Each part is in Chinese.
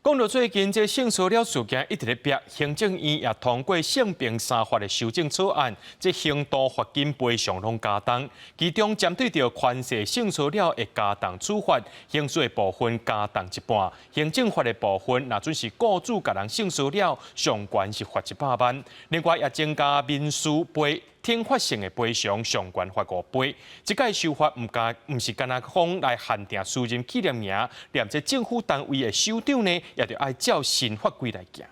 讲到最近这性骚扰事件一直在逼，行政院也通过性平三法的修正草案，这刑度罚金赔偿拢加重，其中针对着权势性骚扰的加重处罚，刑事的部分加重一半，行政法的部分若准是雇主甲人性骚扰，上悬是罚100万，另外也增加民事赔。天发性的赔偿上悬罚5倍，这个修法唔是干那讲来限定私人企业名，连这政府单位的首长呢，也要按照新法规来行。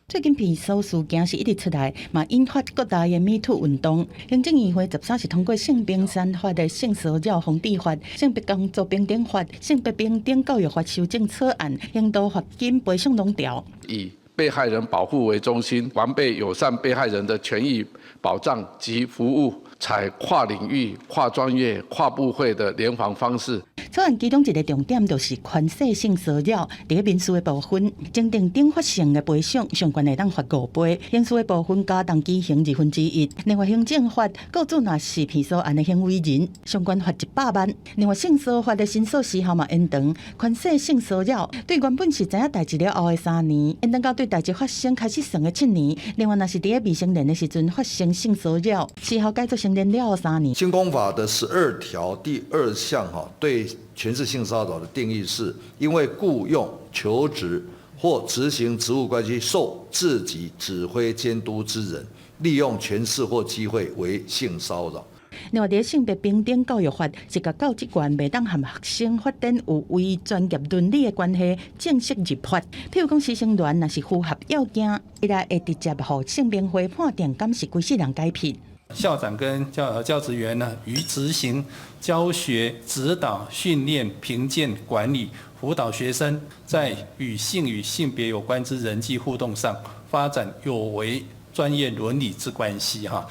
最近偏骚事件是一直出来，嘛引发各大的MeToo运动。行政议会13是通过性平三法的性骚扰防治法、性别工作平等法、性别平等教育法修正草案，刑度罚金赔偿拢调。以被害人保护为中心，完备友善被害人的权益保障及服务，采跨领域、跨专业、跨部会的联防方式。草案其中一个重点就是权势性骚扰，伫个民事的部分，增订顶发性的赔偿，上悬会当罚5倍；刑事的部分加重基刑1/2。另外，行政法雇主若是骗骚案的行为人，上悬罚100万。另外，性骚法的申诉时效嘛延长，权势性骚扰对原本是知影代志了后的3年，延长到对代志发生开始算的7年。另外，若是伫个未成年的时阵发生性骚扰，时效改做成年了后3年。性工法的12条第2项对权势性骚扰的定义是，因为雇用、求职或执行职务关系受自己指挥监督之人，利用权势或机会为性骚扰。另外，伫性别平等教育法是甲教职员袂当和学生发展有违专业伦理的关系，正式入法。譬如讲，师生恋若是符合要件，伊来会直接互性平会判定监视规世人改聘。校长跟教职员呢，于执行教学、指导、训练、评鉴、管理、辅导学生在与性与性别有关之人际互动上，发展有违专业伦理之关系哈。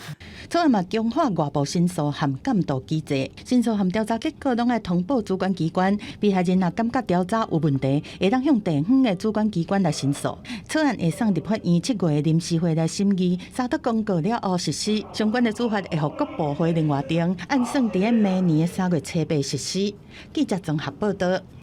草案嘛强化外部申诉和监督机制，申诉和调查结果拢爱通报主管机关。被害人若感觉调查有问题，会当向地方的主管机关来申诉。草案会送入法院7月临时会来审议，三读公告了后实施。相关的处罚会互各部会另外定，按算伫明年的3月7日实施。记者综合报道。